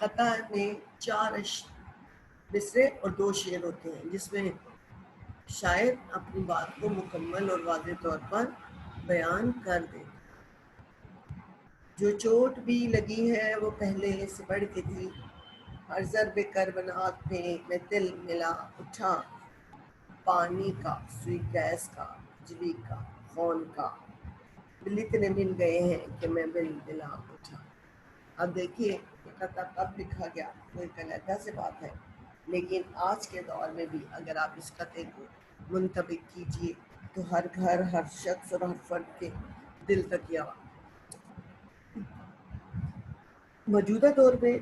قطع میں 4 مصرے اور 2 شعر ہوتے ہیں جس میں شاعر اپنی بات کو مکمل اور واضح طور پر بیان کر دے. جو چوٹ بھی لگی ہے وہ پہلے سے بڑھ کے تھی، ہر ضرب کربنات میں میں دل ملا اٹھا، پانی کا، سوئی گیس کا، بجلی کا، خون کا، دل اتنے مل گئے ہیں کہ میں بل ملا اٹھا. اب دیکھیے یہ قطع کب لکھا گیا، وہ ایک علیحدہ سے بات ہے، لیکن آج کے دور میں بھی اگر آپ اس قطعے کو منطبق کیجیے تو ہر گھر، ہر شخص اور ہر فرد کے دل تک یہ موجودہ دور میں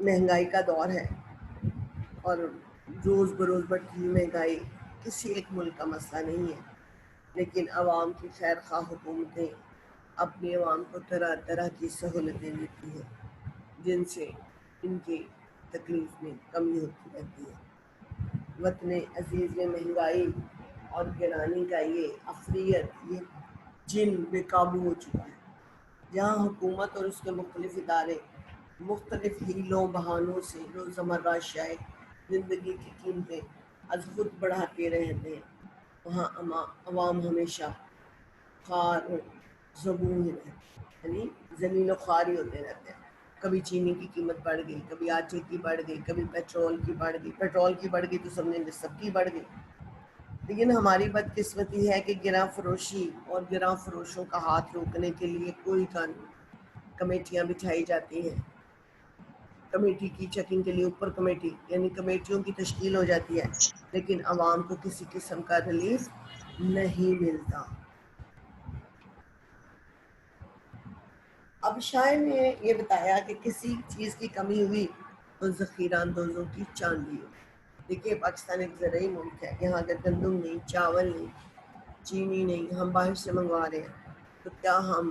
مہنگائی کا دور ہے اور روز بروز بڑھتی ہوئی مہنگائی کسی ایک ملک کا مسئلہ نہیں ہے، لیکن عوام کی خیر خواہ حکومتیں اپنی عوام کو طرح طرح کی سہولتیں دیتی ہیں جن سے ان کی تکلیف میں کمی ہوتی رہتی ہے. وطن عزیز میں مہنگائی اور گرانی کا یہ افریت، یہ جن بے قابو ہو چکا ہے، جہاں حکومت اور اس کے مختلف ادارے مختلف ہیلوں بہانوں سے روزمرہ اشیاء زندگی کی قیمتیں از خود بڑھاتے رہتے ہیں، وہاں عوام ہمیشہ خوار و زبون ہی رہتے ہیں، یعنی زمین و خوار ہی ہوتے رہتے ہیں. کبھی چینی کی قیمت بڑھ گئی، کبھی آٹے کی بڑھ گئی، کبھی پیٹرول کی بڑھ گئی. پیٹرول کی بڑھ گئی تو سمجھیں سب کی بڑھ گئی. لیکن ہماری بدقسمتی ہے کہ گراں فروشی اور گراں فروشوں کا ہاتھ روکنے کے لیے کوئی قانون، کمیٹیاں بٹھائی جاتی ہیں. کمیٹی کی چیکنگ کے لیے اوپر کمیٹی، یعنی کمیٹیوں کی تشکیل ہو جاتی ہے، لیکن عوام کو کسی قسم کا ریلیف نہیں ملتا. اب شاعر نے یہ بتایا کہ کسی چیز کی کمی ہوئی تو ذخیرہ اندوزوں کی چاندی ہو. دیکھیے پاکستان ایک زرعی ملک ہے، یہاں اگر گندم نہیں، چاول نہیں، چینی نہیں، ہم باہر سے منگوا رہے ہیں تو کیا ہم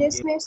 Yes, miss.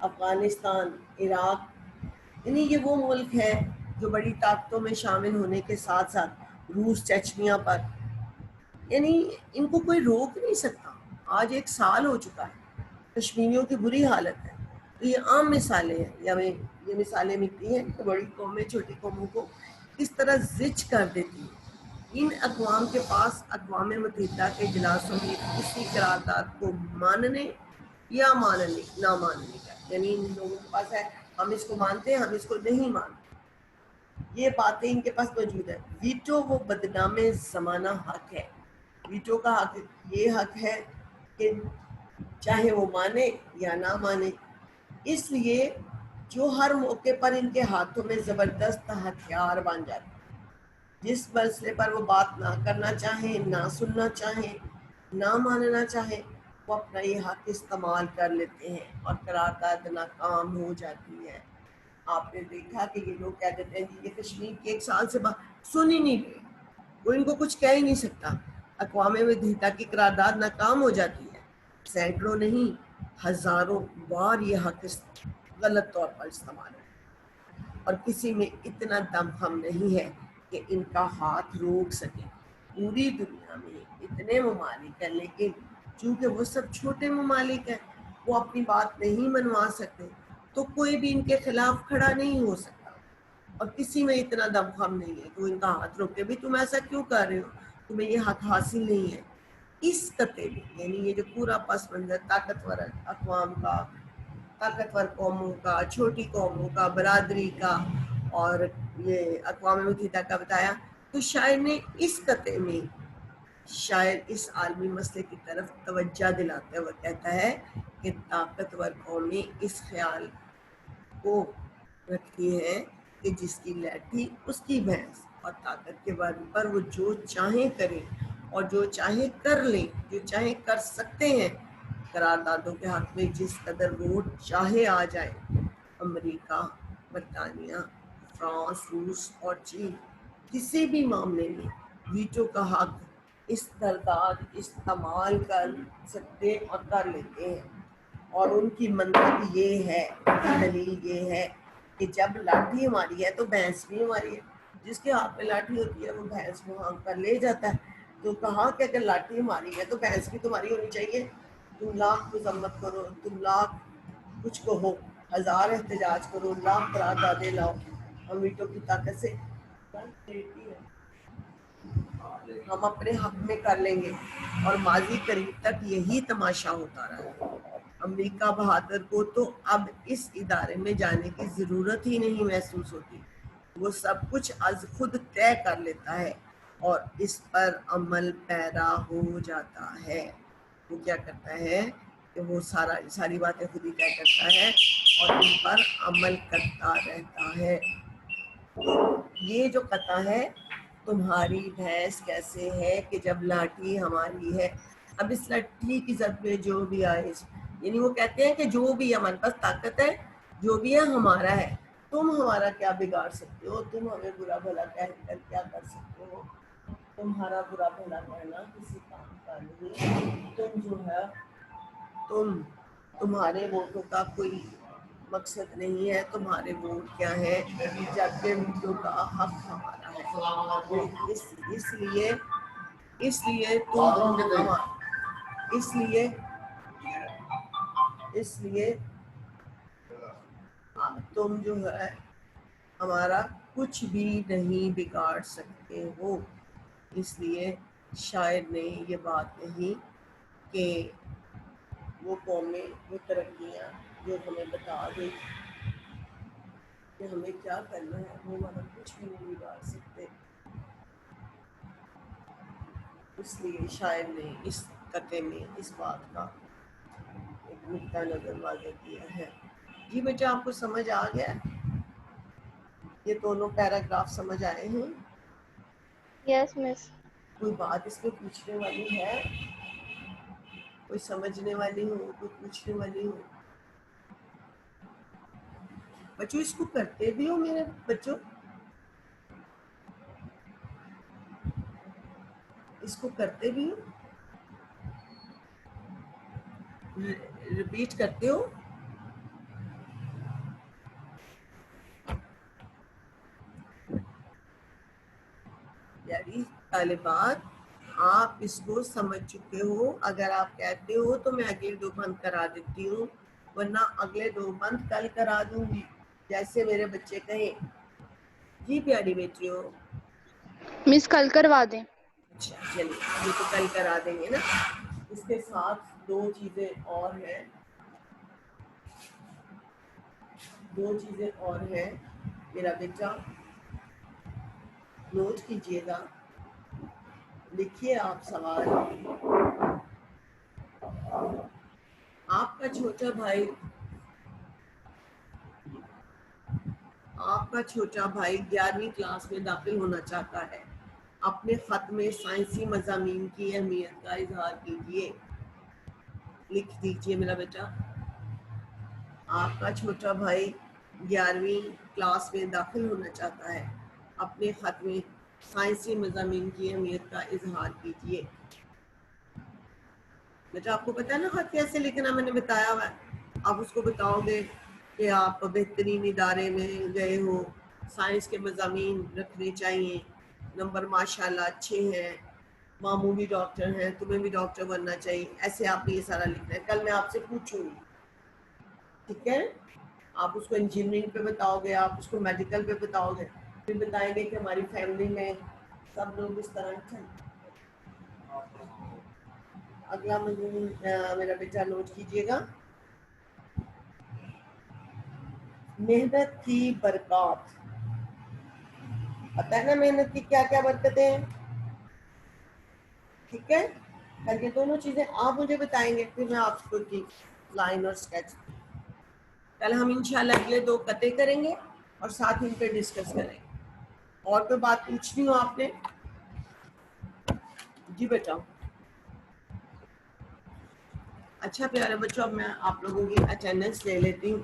افغانستان، عراق، یعنی یہ وہ ملک ہے جو بڑی طاقتوں میں شامل ہونے کے ساتھ ساتھ روس، چچنیا پر، یعنی ان کو کوئی روک نہیں سکتا. آج 1 سال ہو چکا ہے، کشمیریوں کی بری حالت ہے. تو یہ عام مثالیں ہیں، یا یہ مثالیں ملتی ہیں کہ بڑی قومیں چھوٹی قوموں کو کس طرح زچ کر دیتی ہیں. ان اقوام کے پاس اقوام متحدہ کے اجلاسوں میں کسی قرارداد کو ماننے یا نہ ماننے کا، یعنی ان لوگوں کے پاس ہے ہم اس کو مانتے ہیں، ہم اس کو نہیں مانتے، یہ باتیں ان کے پاس موجود ہے. ویٹو وہ بدنام زمانہ حق ہے. ویٹو کا حق یہ حق ہے کہ چاہے وہ مانے یا نہ مانے. اس لیے جو ہر موقع پر ان کے ہاتھوں میں زبردست ہتھیار بن جاتے، جس مسئلے پر وہ بات نہ کرنا چاہیں، نہ سننا چاہیں، نہ ماننا چاہیں، وہ اپنا یہ حق استعمال کر لیتے ہیں اور قرارداد ناکام ہو جاتی ہے. آپ نے دیکھا کہ یہ لوگ کہہ دیتے ہیں کہ یہ کشمیر کے 1 سال سے سن ہی نہیں رہے، وہ ان کو کچھ کہہ ہی نہیں سکتا. اقوام متحدہ کی قرارداد ناکام ہو جاتی ہے. سینکڑوں نہیں، ہزاروں بار یہ حق غلط طور پر استعمال ہے، اور کسی میں اتنا دم خم نہیں ہے کہ ان کا ہاتھ روک سکے. پوری دنیا میں اتنے ممالک ہیں، لیکن چونکہ وہ سب چھوٹے ممالک ہیں، وہ اپنی بات نہیں منوا سکتے، تو کوئی بھی ان کے خلاف کھڑا نہیں ہو سکتا. اور کسی میں اتنا دم خم نہیں ہے کہ وہ ان کا ہاتھ روکے. بھی تم ایسا کیوں کر رہے ہو، تمہیں یہ حق حاصل نہیں ہے. اس خطے میں، یعنی یہ جو پورا پس منظر طاقتور اقوام کا، طاقتور قوموں کا، چھوٹی قوموں کا، برادری کا، اور یہ اقوام متحدہ کا بتایا، تو شاعر نے اس خطے میں شاعر اس عالمی مسئلے کی طرف توجہ دلاتے ہوئے کہتا ہے کہ طاقتور قومیں اس خیال کو رکھتی ہیں کہ جس کی لاٹھی اس کی بھینس، اور طاقت کے بل پر وہ جو چاہیں کریں اور جو چاہیں کر لیں، جو چاہیں کر سکتے ہیں. قراردادوں کے حق میں جس قدر ووٹ چاہے آ جائے، امریکہ، برطانیہ، فرانس، روس اور چین کسی بھی معاملے میں ویٹو کا حق استرداد استعمال کر سکتے اور کر لیتے ہیں. اور ان کی منطق یہ ہے، دلیل یہ ہے کہ جب لاٹھی ہماری ہے تو بھینس بھی ہماری ہے. جس کے ہاتھ میں لاٹھی ہوتی ہے وہ بھینس کو ہانک کر لے جاتا ہے. تو کہا کہ اگر لاٹھی ہماری ہے تو بھینس بھی تمہاری ہونی چاہیے. تم لاکھ مذمت کرو، تم لاکھ کچھ کہو، 1000 احتجاج کرو، لاکھ قراردادیں لاؤ، ہم ویٹو کی طاقت سے ہم اپنے حق میں کر لیں گے. اور ماضی قریب تک یہی تماشا ہوتا رہا. امریکہ بہادر کو تو اب اس ادارے میں جانے کی ضرورت ہی نہیں محسوس ہوتی. وہ سب کچھ از خود طے کر لیتا ہے اور اس پر عمل پیرا ہو جاتا ہے. وہ کیا کرتا ہے کہ وہ ساری باتیں خود ہی طے کرتا ہے اور ان پر عمل کرتا رہتا ہے. یہ جو قطع ہے، تمہاری بھینس کیسے ہے کہ جب لاٹھی ہماری ہے. اب اس لاٹھی کی زد میں جو بھی آئے، یعنی وہ کہتے ہیں کہ جو بھی ہمارے پاس طاقت ہے، جو بھی ہے ہمارا ہے. تم ہمارا کیا بگاڑ سکتے ہو، تم ہمیں برا بھلا کہہ کر کیا کر سکتے ہو. تمہارا برا بھلا کہنا کسی کام کا نہیں. تم جو ہے تمہارے ووٹوں کا کوئی مقصد نہیں ہے. تمہارے ووٹ کیا ہے، جبکہ ووٹوں کا حق ہمارا ہے. اس لیے تم جو ہے ہمارا کچھ بھی نہیں بگاڑ سکتے ہو. اس لیے شاعر نے یہ بات کہی کہ وہ قومیں، وہ ترقیاں جو ہمیں بتا دیں کہ ہمیں کیا کرنا ہے، وہ ہمارا کچھ بھی نہیں بگاڑ سکتے. اس لیے شاعر نے اس قطعے میں اس بات کا ایک نقطہ نظر واضح کیا ہے. جی بیٹا، آپ کو سمجھ آ گیا؟ یہ دونوں پیراگراف سمجھ آئے ہیں؟ Yes, miss. کوئی بات اس میں پوچھنے والی ہے؟ کوئی سمجھنے والی ہو، کوئی پوچھنے والی ہو؟ بچوں اس کو کرتے بھی ہو میرے بچوں؟ اس کو کرتے بھی ہو؟ ریپیٹ کرتے ہو؟ طالبات آپ اس کو سمجھ چکے ہو. اگر آپ کہتے ہو تو میں اگلے 2 بند کرا دیتی ہوں, ورنہ اگلے 2 بند کل کرا دوں گی جیسے میرے بچے کہیں. جی پیاری بیٹیوں. مس کل کروا دیں. اچھا چلیے یہ تو کل کرا دیں گے نا. اس کے ساتھ 2 چیزیں اور ہیں, 2 چیزیں اور ہیں میرا بیٹا, نوٹ کیجئے گا. لکھیے آپ سوال. آپ کا چھوٹا بھائی, آپ کا چھوٹا بھائی 11ویں کلاس میں داخل ہونا چاہتا ہے. اپنے خط میں سائنسی مضامین کی اہمیت کا اظہار کیجیے. لکھ دیجیے میرا بیٹا. آپ کا چھوٹا بھائی 11ویں کلاس میں داخل ہونا چاہتا ہے. اپنے خط میں سائنسی مضامین کی اہمیت کا اظہار کیجیے. بیٹا آپ کو پتا ہے نا خط کیسے لکھنا, میں نے بتایا ہوا ہے. آپ اس کو بتاؤ گے کہ آپ بہترین ادارے میں گئے ہو, سائنس کے مضامین رکھنے چاہیے, نمبر ماشاءاللہ اچھے ہیں, ماموں بھی ڈاکٹر ہیں, تمہیں بھی ڈاکٹر بننا چاہیے. ایسے آپ نے یہ سارا لکھنا ہے. کل میں آپ سے پوچھوں گی, ٹھیک ہے. آپ اس کو انجینئرنگ پہ بتاؤ گے, آپ اس کو میڈیکل پہ بتاؤ گے, پھر بتائیں گے کہ ہماری فیملی میں سب لوگ اس طرح چلتے ہیں. اگلا مضمون میرا بیٹا نوٹ کیجیے گا. محنت کی برکات. پتہ ہے نا محنت کی کیا کیا برکتیں ہیں, ٹھیک ہے. کل یہ دونوں چیزیں آپ مجھے بتائیں گے, پھر میں آپ کو کی لائن اور اسکیچ. کل ہم انشاءاللہ اگلے 2 قطعے کریں گے اور ساتھ ان پہ ڈسکس کریں گے. اور کوئی بات پوچھنی ہو آپ نے؟ جی بیٹا. اچھا پیارے بچوں, اب میں آپ لوگوں کی اٹینڈنس لے لیتی ہوں.